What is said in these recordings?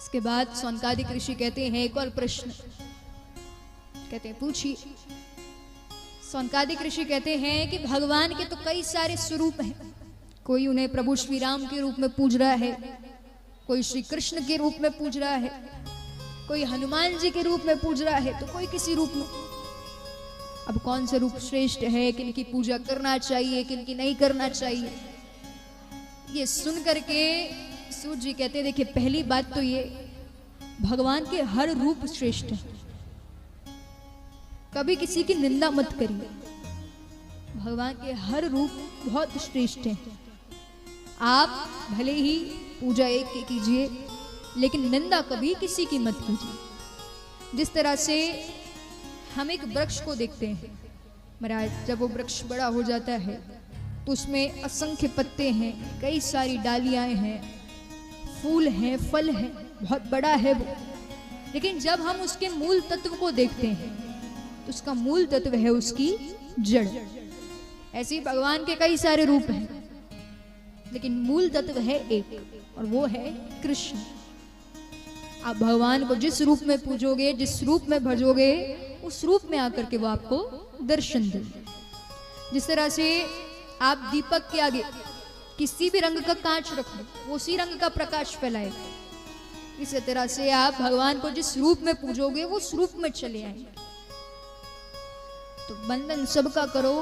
इसके बाद सौनकादिक ऋषि कहते हैं एक और प्रश्न, कहते हैं पूछिए। सौनकादिक ऋषि कहते हैं कि भगवान के तो कई सारे स्वरूप हैं, कोई उन्हें प्रभु श्री राम के रूप में पूज रहा है, कोई श्री कृष्ण के रूप में पूज रहा है, कोई हनुमान जी के रूप में पूज रहा है, तो कोई किसी रूप में। अब कौन सा रूप श्रेष्ठ है, किनकी पूजा करना चाहिए, किनकी नहीं करना चाहिए, ये सुन करके सूर्य जी कहते हैं देखिए पहली बात तो ये, भगवान के हर रूप श्रेष्ठ है, कभी किसी की निंदा मत करिए। भगवान के हर रूप बहुत श्रेष्ठ है। आप भले ही पूजा एक की कीजिए, लेकिन निंदा कभी किसी की मत कीजिए। जिस तरह से हम एक वृक्ष को देखते हैं महाराज, जब वो वृक्ष बड़ा हो जाता है तो उसमें असंख्य पत्ते हैं, कई सारी डालियां हैं, फूल हैं, फल हैं, बहुत बड़ा है वो। लेकिन जब हम उसके मूल तत्व को देखते हैं तो उसका मूल तत्व है उसकी जड़। ऐसे ही भगवान के कई सारे रूप हैं, लेकिन मूल तत्व है एक, और वो है कृष्ण। आप भगवान को जिस रूप में पूजोगे, जिस रूप में भजोगे, उस रूप में आकर के वो आपको दर्शन देंगे। जिस तरह से आप दीपक के आगे किसी भी रंग का कांच रख दो, वो उसी रंग का प्रकाश फैलाएगा, इसी तरह से आप भगवान को जिस रूप में पूजोगे वो उस रूप में चले आएंगे। तो बंधन सबका करो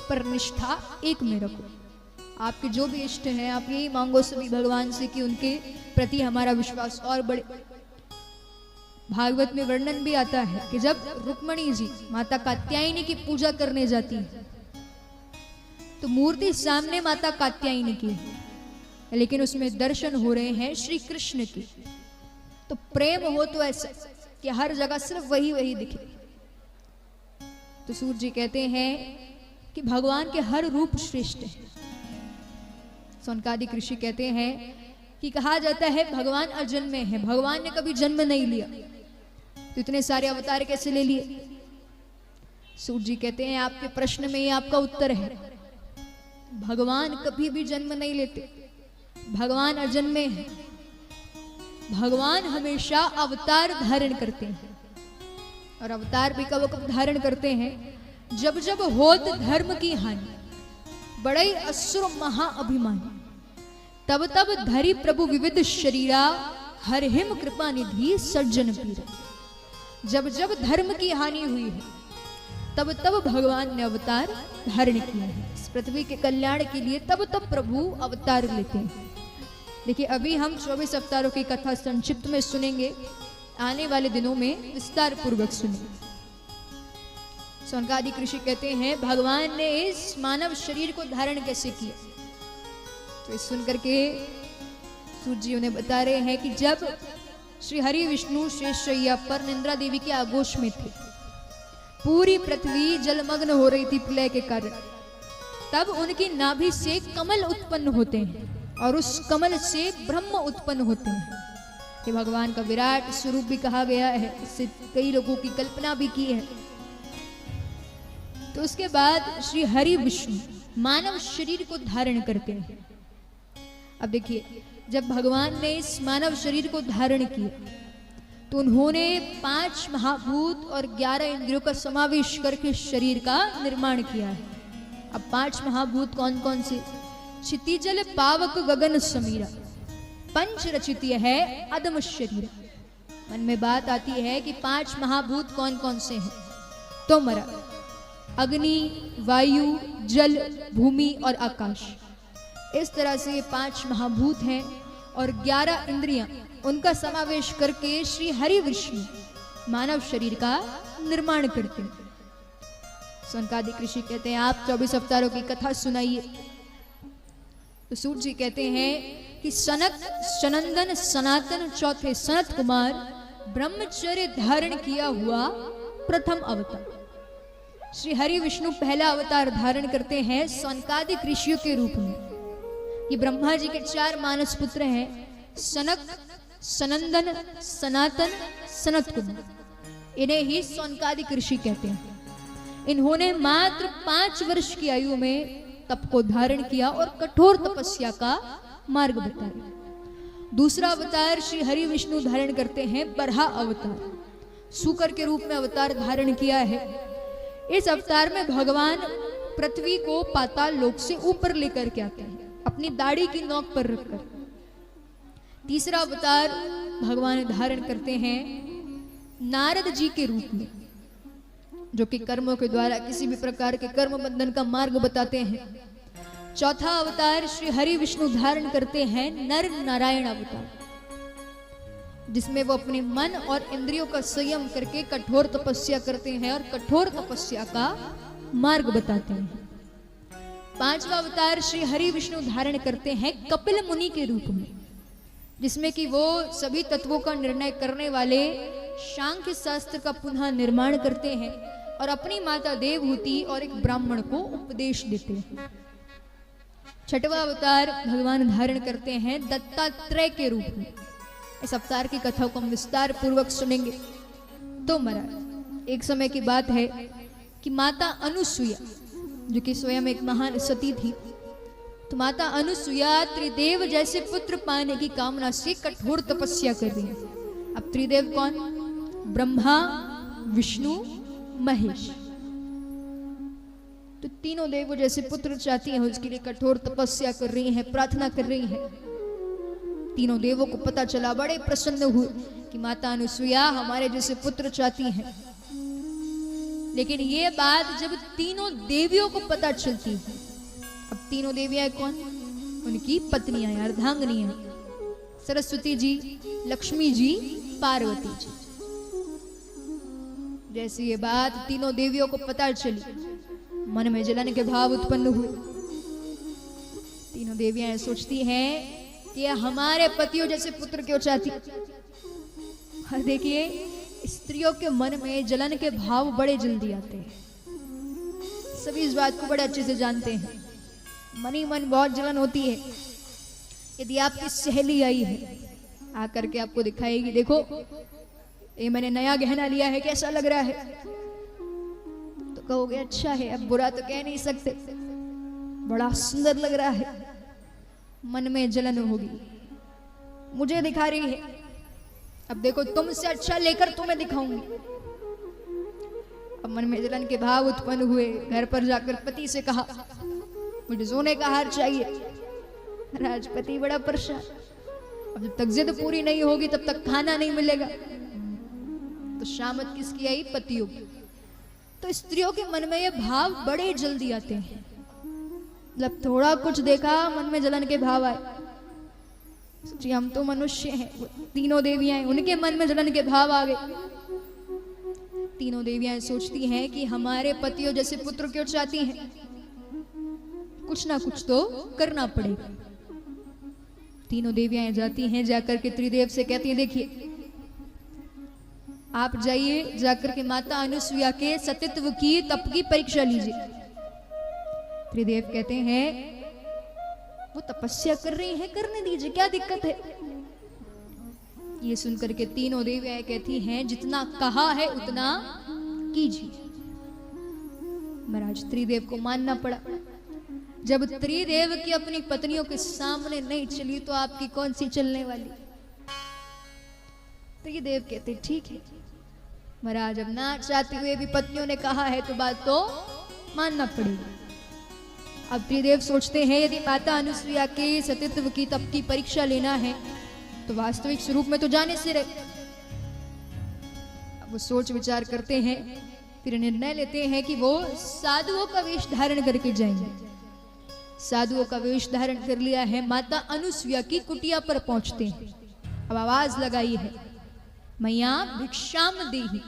पर निष्ठा एक में रखो। आपके जो भी इष्ट हैं आप यही मांगो सभी भगवान से कि उनके प्रति हमारा विश्वास और बढ़े। भागवत में वर्णन भी आता है कि जब रुक्मणी जी माता कात्यायनी की पूजा करने जाती है तो मूर्ति सामने माता कात्यायनी की है, लेकिन उसमें दर्शन हो रहे हैं श्री कृष्ण की। तो प्रेम हो तो ऐसा कि हर जगह सिर्फ वही वही दिखे। तो सूर्य जी कहते हैं कि भगवान के हर रूप श्रेष्ठ है। सौनकादिक ऋषि कहते हैं कि कहा जाता है भगवान अजन्मे हैं, भगवान ने कभी जन्म नहीं लिया, तो इतने सारे अवतार कैसे ले लिए? सूर्य जी कहते हैं आपके प्रश्न में ही आपका उत्तर है, भगवान कभी भी जन्म नहीं लेते, भगवान अजन्मे हैं। भगवान हमेशा अवतार धारण करते हैं, और अवतार भी कब कब धारण करते हैं? जब जब होत धर्म की हानि, बड़े असुर महाअभिमानी, तब तब धरि प्रभु विविध शरीरा, हर हिम कृपा निधि सज्जन पीरा। जब जब धर्म की हानि हुई है तब तब भगवान ने अवतार धारण किया है इस पृथ्वी के कल्याण के लिए, तब तब प्रभु अवतार लेते हैं। देखिए अभी हम 24 अवतारों की कथा संक्षिप्त में सुनेंगे, आने वाले दिनों में विस्तार पूर्वक सुनेंगे। सौनकादिक ऋषि कहते हैं भगवान ने इस मानव शरीर को धारण कैसे किया? तो इस सुन करके सूर्य जी उन्हें बता रहे हैं कि जब श्री हरि विष्णु शेषशय्या पर निंद्रा देवी के आगोश में थे, पूरी पृथ्वी जलमग्न हो रही थी प्रलय के कारण, तब उनकी नाभि से कमल उत्पन्न होते हैं और उस कमल से ब्रह्म उत्पन्न होते हैं। ये भगवान का विराट स्वरूप भी कहा गया है, इससे कई लोगों की कल्पना भी की है। तो उसके बाद श्री हरि विष्णु मानव शरीर को धारण करते हैं। अब देखिए जब भगवान ने इस मानव शरीर को धारण किया तो उन्होंने 5 महाभूत और 11 इंद्रियों का समावेश करके शरीर का निर्माण किया है। अब 5 महाभूत कौन कौन से? क्षितिजल पावक गगन समीरा, पंच रचित है अदम शरीर। मन में बात आती है कि 5 महाभूत कौन कौन से हैं? तो मरा अग्नि, वायु, जल, भूमि और आकाश। इस तरह से ये 5 महाभूत हैं और 11 इंद्रियां, उनका समावेश करके श्री हरि विष्णु मानव शरीर का निर्माण करते हैं। सौनकादिक ऋषि कहते हैं आप 24 अवतारों की कथा सुनाइए। तो सूर्य जी कहते हैं कि सनक, सनंदन, सनातन, चौथे सनत कुमार ब्रह्मचर्य धारण किया हुआ प्रथम अवतार। श्री हरि विष्णु पहला अवतार धारण करते हैं सौनकादिक ऋषियों के रूप में। ये ब्रह्मा जी के 4 मानस पुत्र हैं, सनक, सनंदन, सनातन, सनत कुमार। इन्हें ही सौनकादिक ऋषि कहते हैं। इन्होंने मात्र 5 वर्ष की आयु में तप को धारण किया और कठोर तपस्या का मार्ग बताया। दूसरा अवतार श्री हरि विष्णु धारण करते हैं बरहा अवतार, सूकर के रूप में अवतार धारण किया है। इस अवतार में भगवान पृथ्वी को पाताल लोक से ऊपर लेकर के आते हैं अपनी दाढ़ी की नोक पर रखकर। तीसरा अवतार भगवान धारण करते हैं नारद जी के रूप में, जो कि कर्मों के द्वारा किसी भी प्रकार के कर्म बंधन का मार्ग बताते हैं। चौथा अवतार श्री हरि विष्णु धारण करते हैं नर नारायण अवतार, जिसमें वो अपने मन और इंद्रियों का संयम करके कठोर तपस्या करते हैं और कठोर तपस्या का मार्ग बताते हैं। पांचवा अवतार श्री हरि विष्णु धारण करते हैं कपिल मुनि के रूप में, जिसमें कि वो सभी तत्वों का निर्णय करने वाले सांख्य शास्त्र का पुनः निर्माण करते हैं और अपनी माता देवहूति और एक ब्राह्मण को उपदेश देते हैं। छठवां अवतार भगवान धारण करते हैं दत्तात्रेय के रूप में। इस अवतार की कथा को हम विस्तार पूर्वक सुनेंगे। तो महाराज, एक समय की बात है कि माता अनुसुईया, जो कि स्वयं एक महान सती थी, तो माता अनुसुईया त्रिदेव जैसे पुत्र पाने की कामना से कठोर तपस्या कर रही है। अब त्रिदेव कौन? ब्रह्मा, विष्णु, महेश। तो तीनों देवों जैसे पुत्र चाहती हैं, उसके लिए कठोर तपस्या कर रही हैं, प्रार्थना कर रही हैं। तीनों देवों को पता चला, बड़े प्रसन्न हुए कि माता अनुसुईया हमारे जैसे पुत्र चाहती हैं। लेकिन ये बात जब तीनों देवियों को पता चलती है, अब तीनों देवियां कौन? उनकी पत्नियां, अर्धांगिनियां, सरस्वती जी, लक्ष्मी जी, पार्वती जी। जैसे ये बात तीनों देवियों को पता चली, मन में जलन के भाव उत्पन्न हुए। तीनों देवियां सोचती हैं कि हमारे पतियों जैसे पुत्र क्यों चाहती। और देखिए, स्त्रियों के मन में जलन के भाव बड़े जल्दी आते हैं, सभी इस बात को बड़े अच्छे से जानते हैं। मन ही मन बहुत जलन होती है। यदि आपकी सहेली आई है, आकर के आपको दिखाएगी, देखो ये मैंने नया गहना लिया है, कैसा लग रहा है, तो कहोगे अच्छा है, अब बुरा तो कह नहीं सकते, बड़ा सुंदर लग रहा है। मन में जलन होगी, मुझे दिखा रही है, अब देखो तुमसे अच्छा लेकर तुम्हें दिखाऊंगी। अब मन में जलन के भाव उत्पन्न हुए। घर पर जाकर पति से कहा मुझे सोने का हार चाहिए। राजपति बड़ा परेशान, अब जब तक जिद पूरी नहीं होगी तब तक खाना नहीं मिलेगा। तो शामत किसकी आई? पतियों की। तो स्त्रियों के मन में ये भाव बड़े जल्दी आते हैं। मतलब थोड़ा कुछ देखा, मन में जलन के भाव आए, सोचिए हम तो मनुष्य हैं, तीनों देवियां हैं, उनके मन में जलन के भाव आ गए। तीनों देवियां सोचती हैं कि हमारे पतियों जैसे पुत्र क्यों चाहती हैं, कुछ ना कुछ तो करना पड़ेगा। तीनों देवियां जाती हैं, जाकर के त्रिदेव से कहती हैं देखिए आप जाइए, जाकर के माता अनुसुईया के सतीत्व की, तप की परीक्षा लीजिए। त्रिदेव कहते हैं वो तपस्या कर रही हैं, करने दीजिए, क्या दिक्कत है। ये सुनकर के तीनों देवियां कहती हैं जितना कहा है उतना कीजिए। महाराज त्रिदेव को मानना पड़ा। जब त्रिदेव की अपनी पत्नियों के सामने नहीं चली तो आपकी कौन सी चलने वाली। त्रिदेव कहते ठीक है महाराज, अब ना चाहते हुए भी पत्नियों ने कहा है तो बात तो मानना पड़ेगी। अब त्रिदेव सोचते हैं यदि माता अनुसुईया के सतीत्व की, तप की परीक्षा लेना है तो वास्तविक स्वरूप में तो जाने से रहे। अब वो सोच विचार करते हैं, फिर निर्णय लेते हैं कि वो साधुओं का वेश धारण करके जाएंगे। साधुओं का वेश धारण कर लिया है, माता अनुसुईया की कुटिया पर पहुंचते हैं। अब आवाज लगाई है मैया भिक्षाम देहि।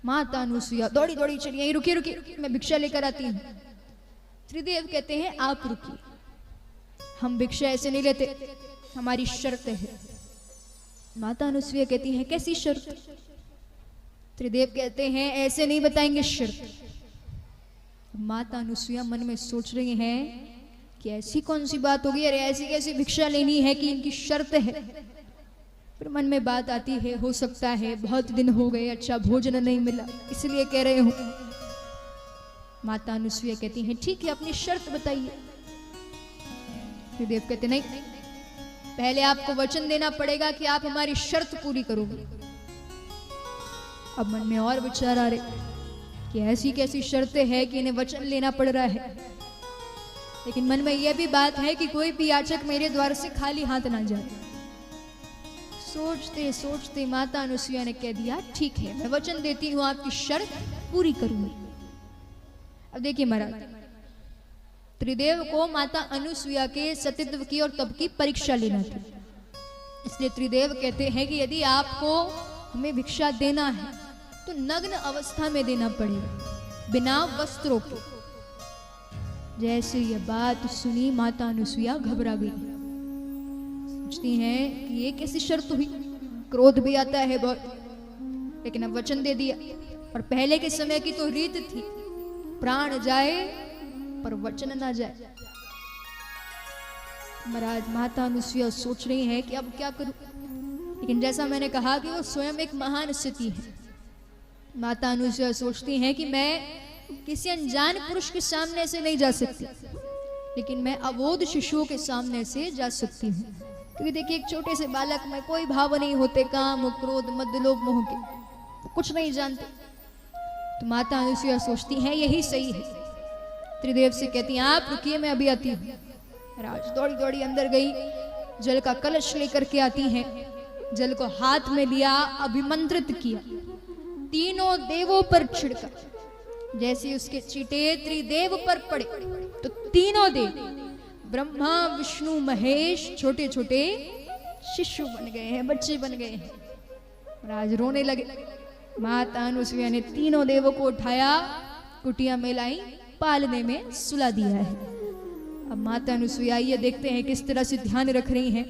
माता अनुसुईया दौड़ी दौड़ी चली आई, रुकिए रुकिए मैं भिक्षा लेकर आती हूँ। त्रिदेव कहते हैं आप रुकिए, हम भिक्षा ऐसे नहीं लेते, हमारी शर्त है। माता अनुसुईया कहती हैं कैसी शर्त? त्रिदेव कहते हैं ऐसे नहीं बताएंगे शर्त। माता अनुसुईया मन में सोच रही हैं कि ऐसी कौन सी बात होगी, अरे ऐसी कैसी भिक्षा लेनी है कि इनकी शर्त है। फिर मन में बात आती है हो सकता है बहुत दिन हो गए, अच्छा भोजन नहीं मिला, इसलिए कह रहे हो। माता अनुसुईया कहती हैं ठीक है अपनी शर्त बताइए। त्रिदेव कहते नहीं, पहले आपको वचन देना पड़ेगा कि आप हमारी शर्त पूरी करोगे। अब मन में और विचार आ रहे कि ऐसी कैसी शर्तें हैं कि इन्हें वचन लेना पड़ रहा है, लेकिन मन में यह भी बात है कि कोई भी याचक मेरे द्वार से खाली हाथ ना जाए। सोचते सोचते माता अनुसुईया ने कह दिया, ठीक है, मैं वचन देती हूँ, आपकी शर्त पूरी करूंगी। अब देखिए महाराज, त्रिदेव को माता अनुसुईया के सतीत्व की और तप की परीक्षा लेना थी, इसलिए त्रिदेव कहते हैं कि यदि आपको हमें भिक्षा देना है तो नग्न अवस्था में देना पड़ेगा, बिना वस्त्रों के। जैसे यह बात सुनी माता अनुसुईया घबरा गई। सोचती हैं कि ये कैसी शर्त हुई, क्रोध भी आता है बहुत, लेकिन अब वचन दे दिया। और पहले के समय की तो रीत थी, प्राण जाए पर वचन ना जाए। महाराज माता अनुसुईया सोच रही हैं कि अब क्या करूं, लेकिन जैसा मैंने कहा कि वो स्वयं एक महान स्थिति है। माता अनुसुईया सोचती हैं कि मैं किसी अनजान पुरुष के सामने से नहीं जा सकती, लेकिन मैं अबोध शिशुओं के सामने से जा सकती हूँ। क्योंकि देखिए, एक छोटे से बालक में कोई भाव नहीं होते, काम क्रोध मद लोभ मोह के, कुछ नहीं जानते। तो माता अनुसुईया सोचती हैं यही सही है। त्रिदेव से कहती हैं, आप रुकिए, मैं अभी आती हूँ। राज दौड़ी दौड़ी अंदर गई, जल का कलश लेकर के आती हैं, जल को हाथ में लिया, अभिमंत्रित किया, तीनों देवों पर छिड़का। जैसे उसके चींटे त्रिदेव पर पड़े तो तीनों देव, ब्रह्मा विष्णु महेश, छोटे छोटे शिशु बन गए हैं, बच्चे बन गए हैं। राज रोने लगे। माता अनुसुईया ने तीनों देवों को उठाया, कुटिया में लाई, पालने में सुला दिया है। अब माता अनुसुईया ये देखते हैं किस तरह से ध्यान रख रही हैं।